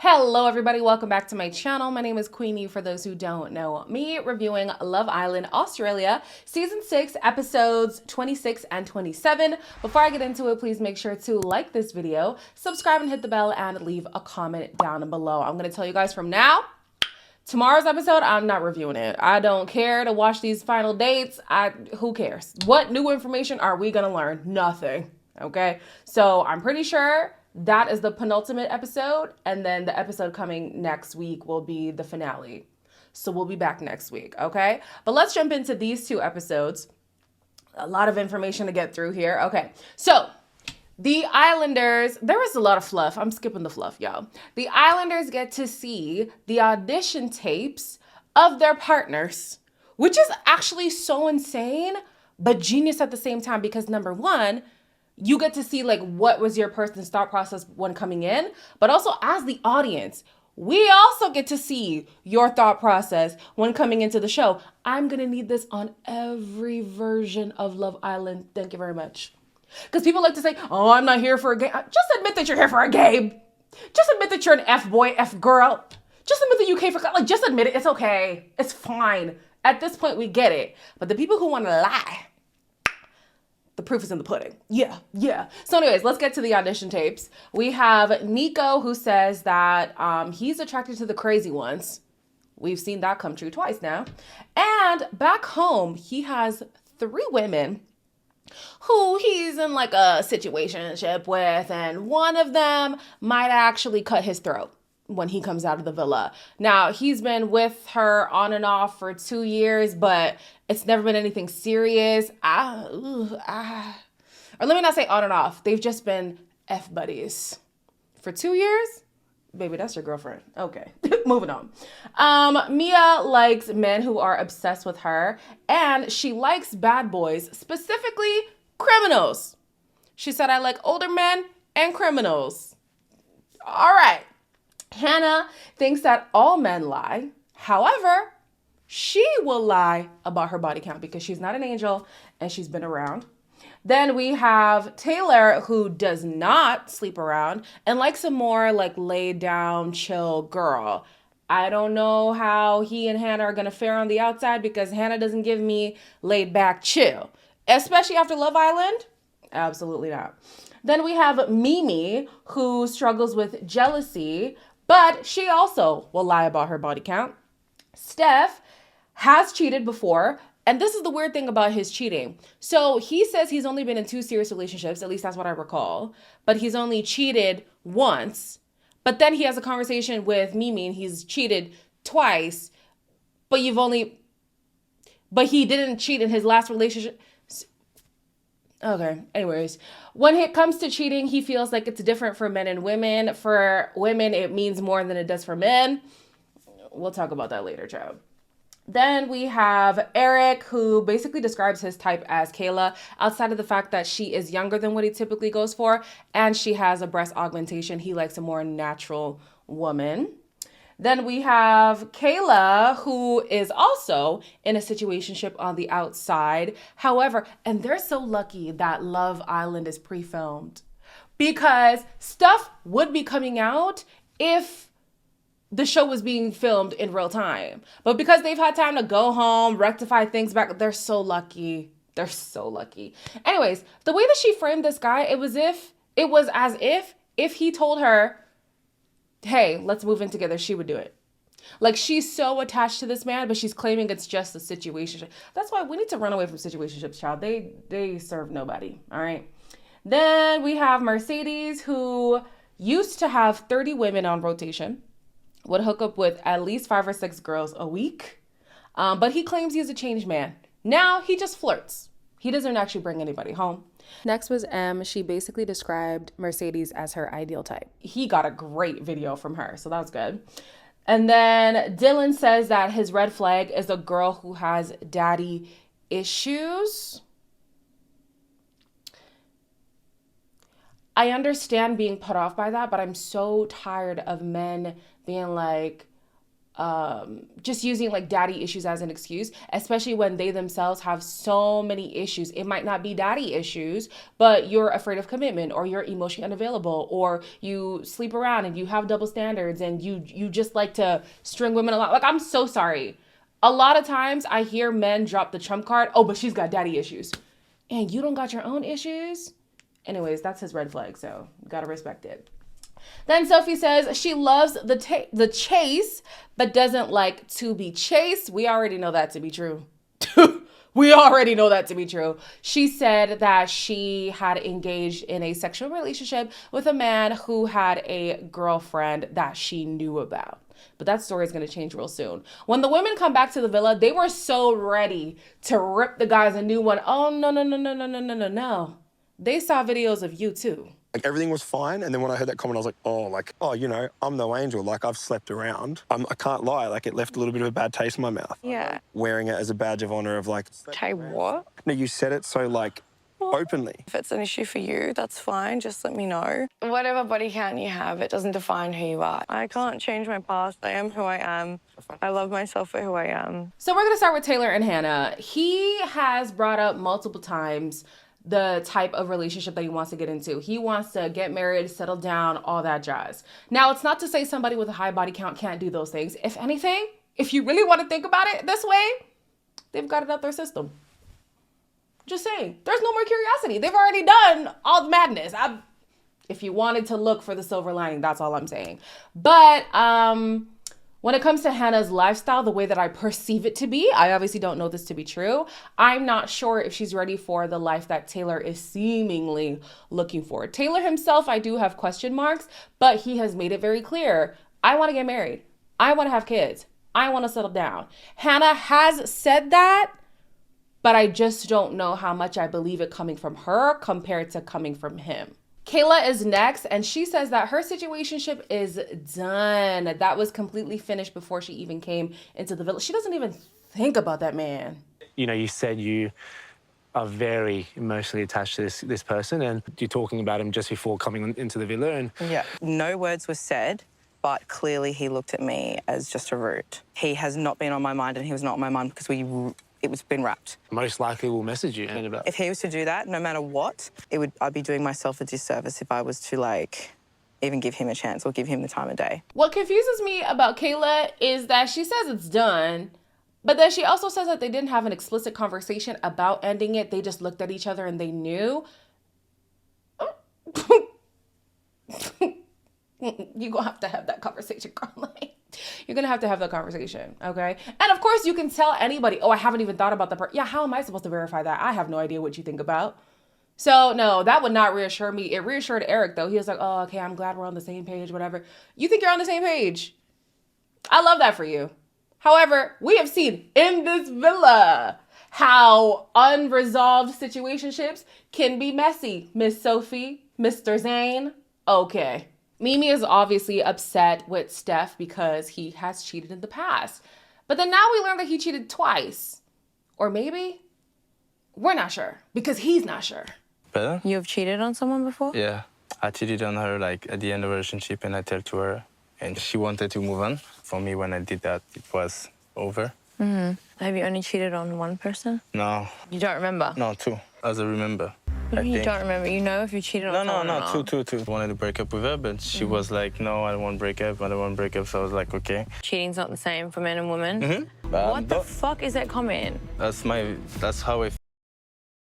Hello everybody, welcome back to my channel. My name is Queenie for those who don't know me, reviewing Love Island Australia Season 6 episodes 26 and 27. Before I get into it, please make sure to like this video, subscribe and hit the bell, and leave a comment down below. I'm going to tell you guys from now, tomorrow's episode, I'm not reviewing it. I don't care to watch these final dates. Who cares? What new information are we going to learn? Nothing. Okay? So I'm pretty sure that is the penultimate episode, and then the episode coming next week will be the finale. So we'll be back next week, okay? But let's jump into these two episodes. A lot of information to get through here. Okay, so the Islanders, there was a lot of fluff. I'm skipping the fluff, y'all. The Islanders get to see the audition tapes of their partners, which is actually so insane, but genius at the same time because number one, you get to see like what was your person's thought process when coming in, but also as the audience, we also get to see your thought process when coming into the show. I'm gonna need this on every version of Love Island. Thank you very much. Because people like to say, oh, I'm not here for a game. Just admit that you're here for a game. Just admit that you're an F-boy, F-girl. Just admit that you came for, like, just admit it. It's okay. It's fine. At this point, we get it. But the people who want to lie, the proof is in the pudding. Yeah. So anyways, let's get to the audition tapes. We have Nico, who says that he's attracted to the crazy ones. We've seen that come true twice now. And back home, he has 3 women who he's in like a situationship with, and one of them might actually cut his throat when he comes out of the villa. Now, he's been with her on and off for 2 years, but it's never been anything serious. Or let me not say on and off. They've just been F buddies for 2 years. Baby, that's your girlfriend. Okay, moving on. Mia likes men who are obsessed with her, and she likes bad boys, specifically criminals. She said, I like older men and criminals. All right. Hannah thinks that all men lie. However, she will lie about her body count because she's not an angel and she's been around. Then we have Taylor, who does not sleep around and likes a more like laid down, chill girl. I don't know how he and Hannah are going to fare on the outside because Hannah doesn't give me laid back chill, especially after Love Island. Absolutely not. Then we have Mimi, who struggles with jealousy, but she also will lie about her body count. Steph has cheated before, and this is the weird thing about his cheating. So he says he's only been in 2 serious relationships, at least that's what I recall, but he's only cheated once. But then he has a conversation with Mimi and he's cheated twice, but he didn't cheat in his last relationship. Okay, anyways, when it comes to cheating, he feels like it's different for men and women. For women, it means more than it does for men. We'll talk about that later, child. Then we have Eric, who basically describes his type as Kayla, outside of the fact that she is younger than what he typically goes for, and she has a breast augmentation. He likes a more natural woman. Then we have Kayla, who is also in a situationship on the outside. However, and they're so lucky that Love Island is pre-filmed because stuff would be coming out if the show was being filmed in real time. But because they've had time to go home, rectify things back, they're so lucky. They're so lucky. Anyways, the way that she framed this guy, it was as if he told her, hey, let's move in together, she would do it. Like, she's so attached to this man, but she's claiming it's just a situation. That's why we need to run away from situationships, child. They serve nobody, all right? Then we have Mercedes, who used to have 30 women on rotation, would hook up with at least 5 or 6 girls a week, but he claims he's a changed man. Now he just flirts. He doesn't actually bring anybody home. Next was M. She basically described Mercedes as her ideal type. He got a great video from her, so that was good. And then Dylan says that his red flag is a girl who has daddy issues. I understand being put off by that, but I'm so tired of men being like, just using like daddy issues as an excuse, especially when they themselves have so many issues. It might not be daddy issues, but you're afraid of commitment, or you're emotionally unavailable, or you sleep around and you have double standards, and you just like to string women along. Like, I'm so sorry. A lot of times I hear men drop the trump card. Oh, but she's got daddy issues. And you don't got your own issues? Anyways, that's his red flag, so gotta respect it. Then Sophie says she loves the chase, but doesn't like to be chased. We already know that to be true. We already know that to be true. She said that she had engaged in a sexual relationship with a man who had a girlfriend that she knew about. But that story is going to change real soon. When the women come back to the villa, they were so ready to rip the guys a new one. Oh, no, no, no, no, no, no, no, no, no. They saw videos of you too. Like, everything was fine, and then when I heard that comment, I was like, oh, you know, I'm no angel. Like, I've slept around. I can't lie. Like, it left a little bit of a bad taste in my mouth. Yeah. Wearing it as a badge of honor of, like... Okay, what? No, you said it so, like, openly. If it's an issue for you, that's fine. Just let me know. Whatever body count you have, it doesn't define who you are. I can't change my past. I am who I am. I love myself for who I am. So we're going to start with Taylor and Hannah. He has brought up multiple times the type of relationship that he wants to get into. He wants to get married, settle down, all that jazz. Now, it's not to say somebody with a high body count can't do those things. If anything, if you really want to think about it this way, they've got it out their system. Just saying, there's no more curiosity. They've already done all the madness. If you wanted to look for the silver lining, that's all I'm saying. But when it comes to Hannah's lifestyle, the way that I perceive it to be, I obviously don't know this to be true. I'm not sure if she's ready for the life that Taylor is seemingly looking for. Taylor himself, I do have question marks, but he has made it very clear. I want to get married. I want to have kids. I want to settle down. Hannah has said that, but I just don't know how much I believe it coming from her compared to coming from him. Kayla is next, and she says that her situationship is done. That was completely finished before she even came into the villa. She doesn't even think about that man. You know, you said you are very emotionally attached to this person, and you're talking about him just before coming into the villa. And yeah, no words were said, but clearly he looked at me as just a root. He has not been on my mind, and he was not on my mind because it was been wrapped. Most likely will message you. If he was to do that, no matter what, I'd be doing myself a disservice if I was to, like, even give him a chance or give him the time of day. What confuses me about Kayla is that she says it's done, but then she also says that they didn't have an explicit conversation about ending it. They just looked at each other and they knew. You're going to have that conversation, girl. You're going to have that conversation, okay? And of course, you can tell anybody, oh, I haven't even thought about the person. Yeah, how am I supposed to verify that? I have no idea what you think about. So, no, that would not reassure me. It reassured Eric, though. He was like, oh, okay, I'm glad we're on the same page, whatever. You think you're on the same page. I love that for you. However, we have seen in this villa how unresolved situationships can be messy. Miss Sophie, Mr. Zane, okay. Mimi is obviously upset with Steph because he has cheated in the past. But then now we learn that he cheated twice. Or maybe? We're not sure because he's not sure. Better? You've cheated on someone before? Yeah. I cheated on her like at the end of the relationship, and I told to her, and she wanted to move on. For me, when I did that, it was over. Mm-hmm. Have you only cheated on one person? No. You don't remember? No, two. As I remember. You don't remember? You know if you cheated on someone or not? Two. I wanted to break up with her, but she was like, no, I don't want to break up. So I was like, okay. Cheating's not the same for men and women? Mm-hmm. What the fuck is that comment? That's how I feel.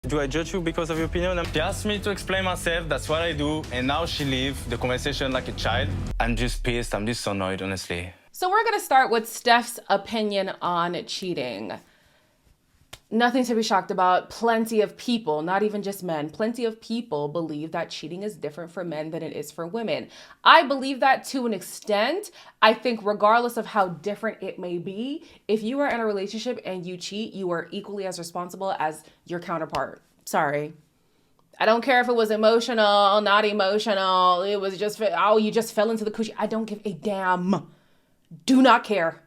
Do I judge you because of your opinion? She asked me to explain myself, that's what I do, and now she leaves the conversation like a child. I'm just pissed, I'm just so annoyed, honestly. So we're gonna start with Steph's opinion on cheating. Nothing to be shocked about. Plenty of people, not even just men, plenty of people believe that cheating is different for men than it is for women. I believe that to an extent. I think regardless of how different it may be, if you are in a relationship and you cheat, you are equally as responsible as your counterpart. Sorry. I don't care if it was emotional, not emotional. It was just, oh, you just fell into the coochie. I don't give a damn. Do not care.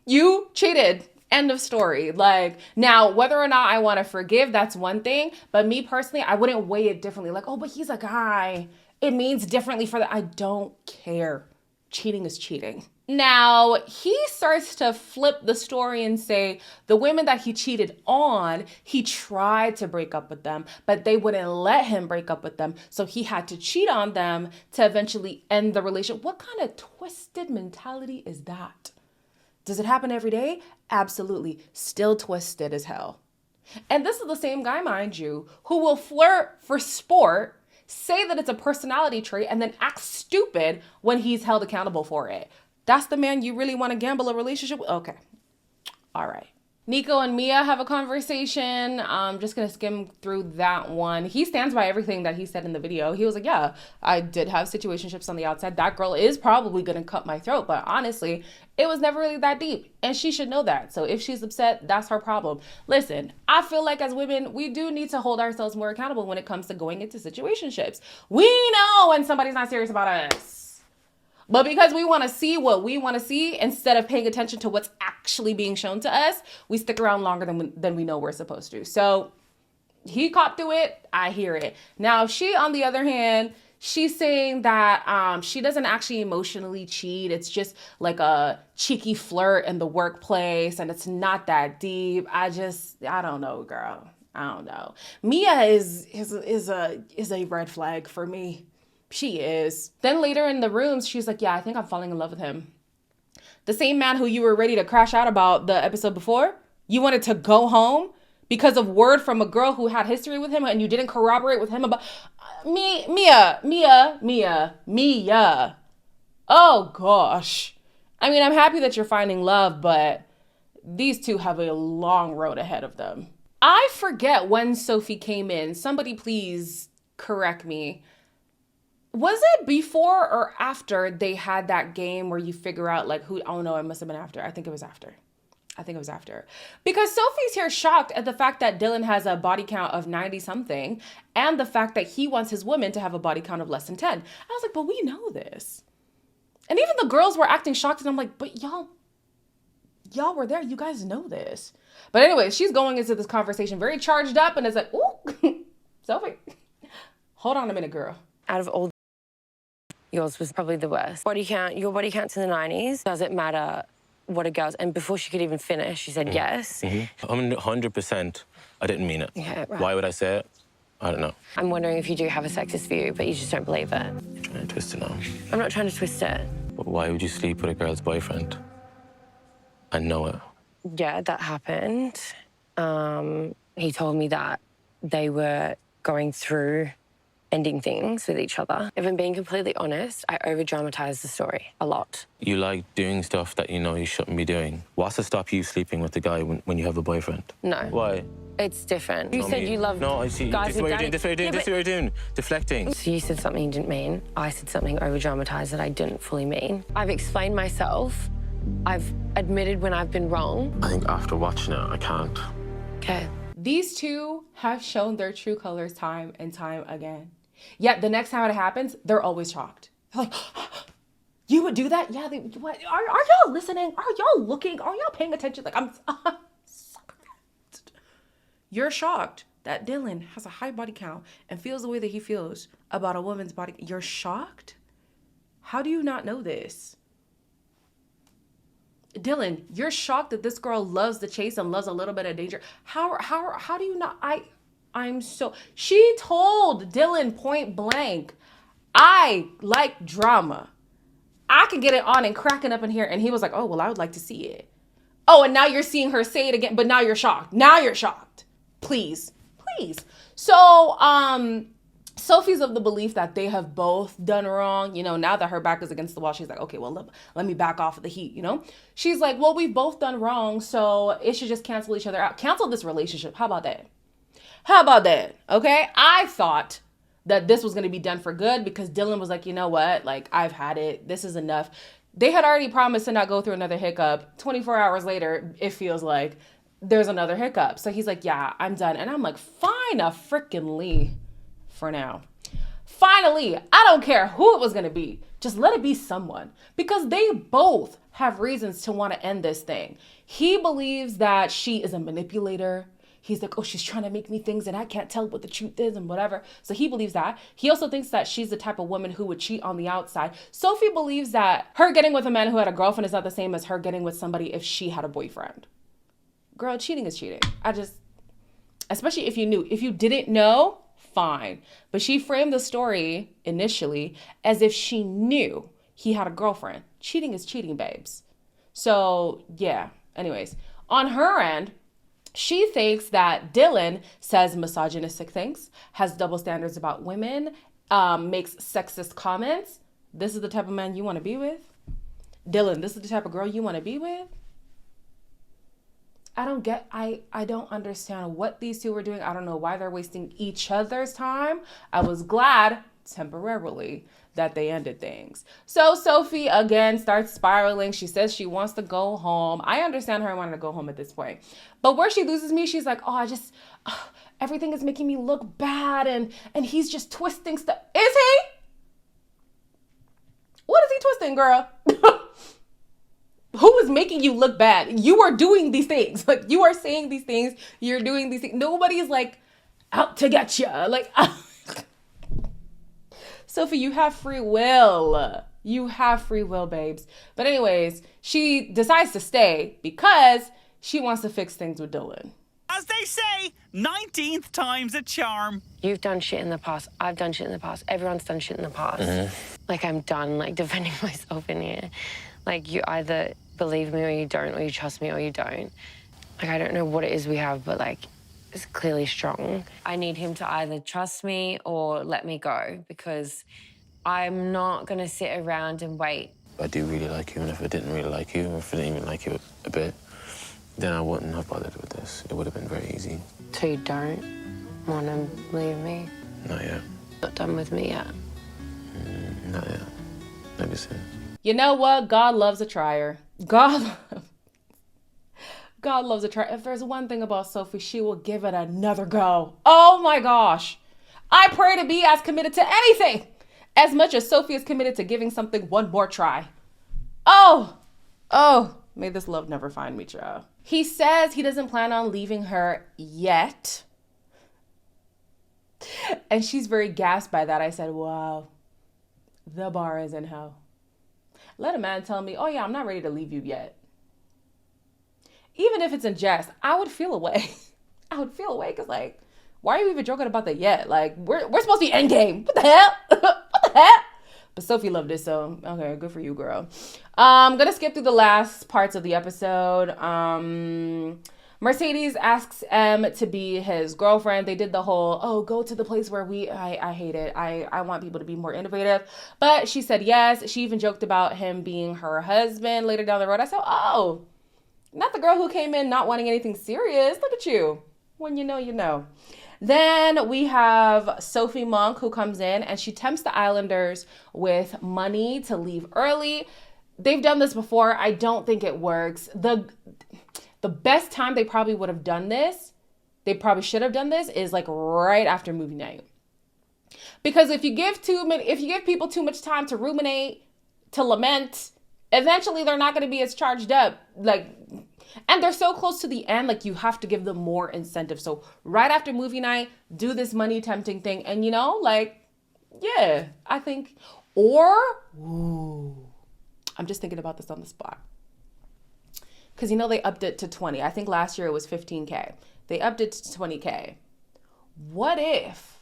You cheated. End of story. Like, now, whether or not I want to forgive, that's one thing. But me personally, I wouldn't weigh it differently. Like, oh, but he's a guy. It means differently for that. I don't care. Cheating is cheating. Now, he starts to flip the story and say the women that he cheated on, he tried to break up with them, but they wouldn't let him break up with them. So he had to cheat on them to eventually end the relationship. What kind of twisted mentality is that? Does it happen every day? Absolutely. Still twisted as hell. And this is the same guy, mind you, who will flirt for sport, say that it's a personality trait, and then act stupid when he's held accountable for it. That's the man you really want to gamble a relationship with? Okay. All right. Nico and Mia have a conversation. I'm just going to skim through that one. He stands by everything that he said in the video. He was like, yeah, I did have situationships on the outside. That girl is probably going to cut my throat. But honestly, it was never really that deep. And she should know that. So if she's upset, that's her problem. Listen, I feel like as women, we do need to hold ourselves more accountable when it comes to going into situationships. We know when somebody's not serious about us. But because we want to see what we want to see instead of paying attention to what's actually being shown to us, we stick around longer than we know we're supposed to. So he caught through it. I hear it. Now, she, on the other hand, she's saying that she doesn't actually emotionally cheat. It's just like a cheeky flirt in the workplace, and it's not that deep. I don't know, girl. I don't know. Mia is a red flag for me. She is. Then later in the rooms, she's like, yeah, I think I'm falling in love with him. The same man who you were ready to crash out about the episode before, you wanted to go home because of word from a girl who had history with him and you didn't corroborate with him about Mia. Oh gosh. I mean, I'm happy that you're finding love, but these two have a long road ahead of them. I forget when Sophie came in. Somebody please correct me. Was it before or after they had that game where you figure out like who? Oh no, it must have been after. I think it was after. Because Sophie's here shocked at the fact that Dylan has a body count of 90 something and the fact that he wants his woman to have a body count of less than 10. I was like, but we know this. And even the girls were acting shocked and I'm like, but y'all were there. You guys know this. But anyway, she's going into this conversation very charged up and it's like, ooh, Sophie, hold on a minute, girl. Out of all, yours was probably the worst. Your body count's in the 90s. Does it matter what a girl's? And before she could even finish, she said yes. 100%, I didn't mean it. Yeah, right. Why would I say it? I don't know. I'm wondering if you do have a sexist view, but you just don't believe it. You're trying to twist it now. I'm not trying to twist it. But why would you sleep with a girl's boyfriend and know it? Yeah, that happened. He told me that they were going through ending things with each other. If I'm being completely honest, I over-dramatize the story a lot. You like doing stuff that you know you shouldn't be doing. What's to stop you sleeping with the guy when you have a boyfriend? No. Why? It's different. You said you loved No, I see. guys This is with what you're doing. daddy- This is what you're doing. Yeah, This is what you're doing. Deflecting. So you said something you didn't mean. I said something over-dramatized that I didn't fully mean. I've explained myself. I've admitted when I've been wrong. I think after watching it, I can't. Okay. These two have shown their true colors time and time again. Yet the next time it happens, they're always shocked. They're like, you would do that? Yeah, what? Are y'all listening? Are y'all looking? Are y'all paying attention? Like, I'm so convinced. You're shocked that Dylan has a high body count and feels the way that he feels about a woman's body. You're shocked? How do you not know this? Dylan, you're shocked that this girl loves the chase and loves a little bit of danger. How do you not? She told Dylan point blank, I like drama. I can get it on and cracking up in here. And he was like, oh, well, I would like to see it. Oh, and now you're seeing her say it again, but now you're shocked. Please. So, Sophie's of the belief that they have both done wrong. You know, now that her back is against the wall, she's like, okay, well, let me back off of the heat, you know? She's like, well, we've both done wrong, so it should just cancel each other out. Cancel this relationship. How about that? Okay? I thought that this was going to be done for good because Dylan was like, you know what? Like, I've had it. This is enough. They had already promised to not go through another hiccup. 24 hours later, it feels like there's another hiccup. So he's like, yeah, I'm done. And I'm like, fine a frickin' Lee for now. Finally, I don't care who it was going to be. Just let it be someone because they both have reasons to want to end this thing. He believes that she is a manipulator. he's like, oh, she's trying to make me things and I can't tell what the truth is and whatever. So he believes that. He also thinks that she's the type of woman who would cheat on the outside. Sophie believes that her getting with a man who had a girlfriend is not the same as her getting with somebody if she had a boyfriend. Girl, cheating is cheating. Especially if you knew. If you didn't know, fine. But she framed the story initially as if she knew he had a girlfriend. Cheating is cheating, babes. So, yeah. Anyways, on her end, she thinks that Dylan says misogynistic things, has double standards about women, makes sexist comments. This is the type of man you want to be with? Dylan, this is the type of girl you want to be with? I don't understand what these two were doing. I don't know why they're wasting each other's time. I was glad, temporarily, that they ended things. So Sophie again starts spiraling. She says she wants to go home. I understand her wanting to go home at this point. But where she loses me, she's like, everything is making me look bad and he's just twisting stuff. Is he? What is he twisting, girl? Who is making you look bad? You are doing these things. Like, you are saying these things. You're doing these things. Nobody's like out to get you. Like, Sophie, you have free will. You have free will, babes. But anyways, she decides to stay because she wants to fix things with Dylan. As they say, 19th time's a charm. You've done shit in the past. I've done shit in the past. Everyone's done shit in the past. Like, I'm done, like, defending myself in here. Like, you either believe me or you don't, or you trust me or you don't. Like, I don't know what it is we have, but, like, it's clearly strong. I need him to either trust me or let me go, because I'm not going to sit around and wait. I do really like you, and if I didn't really like you, or if I didn't even like you a bit, then I wouldn't have bothered with this. It would have been very easy. So you don't want to leave me? Not yet. Not done with me yet? Not yet. Maybe soon. You know what? God loves a trier. God loves a trier. If there's one thing about Sophie, she will give it another go. Oh my gosh. I pray to be as committed to anything as much as Sophie is committed to giving something one more try. Oh, may this love never find me, child. He says he doesn't plan on leaving her yet. And she's very gasped by that. I said, wow, the bar is in hell. Let a man tell me, oh yeah, I'm not ready to leave you yet. Even if it's in jest, I would feel away. I would feel away because, like, why are you even joking about that yet? Like, we're supposed to be endgame. What the hell? What the hell? But Sophie loved it, so okay, good for you, girl. I'm gonna skip through the last parts of the episode. Mercedes asks M to be his girlfriend. They did the whole, go to the place where I hate it. I want people to be more innovative. But she said yes. She even joked about him being her husband later down the road. I said, oh, not the girl who came in not wanting anything serious. Look at you. When you know, you know. Then we have Sophie Monk, who comes in and she tempts the Islanders with money to leave early. They've done this before. I don't think it works. The best time they probably would have done this, they probably should have done this, is like right after movie night. Because if you give people too much time to ruminate, to lament, eventually they're not going to be as charged up. And they're so close to the end, like, you have to give them more incentive. So right after movie night, do this money tempting thing. And, yeah, I think, I'm just thinking about this on the spot. Because, they upped it to 20. I think last year it was 15K. They upped it to 20K. What if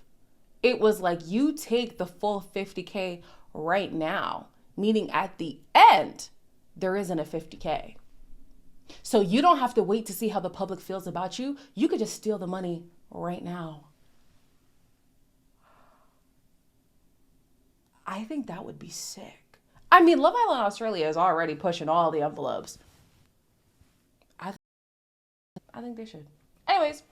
it was like, you take the full 50K right now, meaning at the end, there isn't a 50K. So you don't have to wait to see how the public feels about you. You could just steal the money right now. I think that would be sick. I mean, Love Island Australia is already pushing all the envelopes. I think they should. Anyways,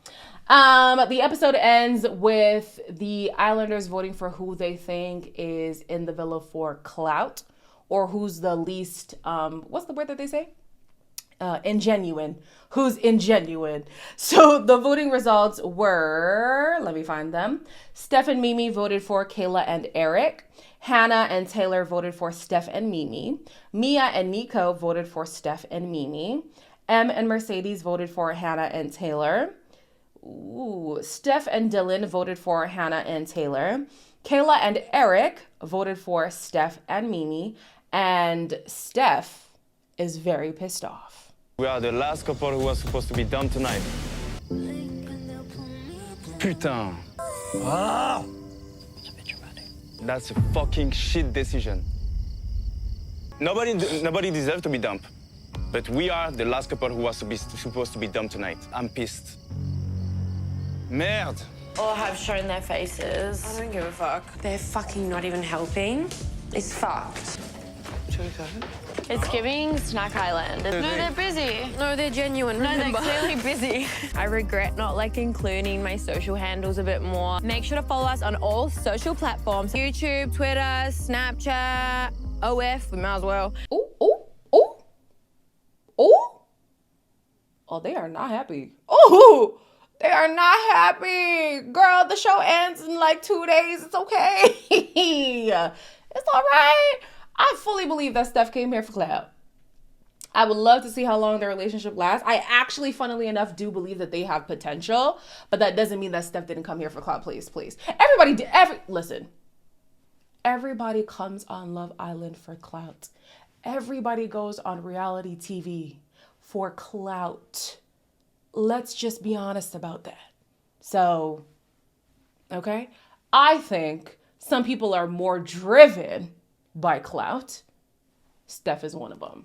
the episode ends with the Islanders voting for who they think is in the villa for clout, or who's the least, what's the word that they say? Ingenuine. Who's ingenuine? So the voting results were, let me find them. Steph and Mimi voted for Kayla and Eric. Hannah and Taylor voted for Steph and Mimi. Mia and Nico voted for Steph and Mimi. M and Mercedes voted for Hannah and Taylor. Ooh, Steph and Dylan voted for Hannah and Taylor. Kayla and Eric voted for Steph and Mimi. And Steph is very pissed off. We are the last couple who was supposed to be done tonight. Putain. Ah! That's a fucking shit decision. Nobody deserves to be dumped. But we are the last couple who was supposed to be dumped tonight. I'm pissed. Merde. Or have shown their faces. I don't give a fuck. They're fucking not even helping. It's fucked. It's giving Snack Island. No, they're busy. No, they're genuine. No, they're clearly busy. I regret not including my social handles a bit more. Make sure to follow us on all social platforms. YouTube, Twitter, Snapchat, OF, we might as well. Ooh, ooh, ooh. Ooh. Oh, they are not happy. Ooh. They are not happy. Girl, the show ends in like 2 days. It's okay. It's all right. I fully believe that Steph came here for clout. I would love to see how long their relationship lasts. I actually, funnily enough, do believe that they have potential, but that doesn't mean that Steph didn't come here for clout. Please. Listen. Everybody comes on Love Island for clout. Everybody goes on reality TV for clout. Let's just be honest about that. So, okay? I think some people are more driven by clout. Steph is one of them.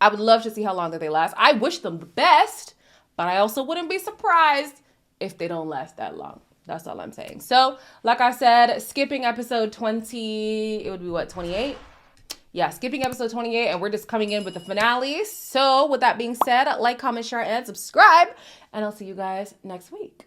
I would love to see how long that they last. I wish them the best, but I also wouldn't be surprised if they don't last that long. That's all I'm saying. So, like I said, skipping episode 20, it would be what, 28? Yeah, skipping episode 28, and we're just coming in with the finale. So, with that being said, like, comment, share, and subscribe, and I'll see you guys next week.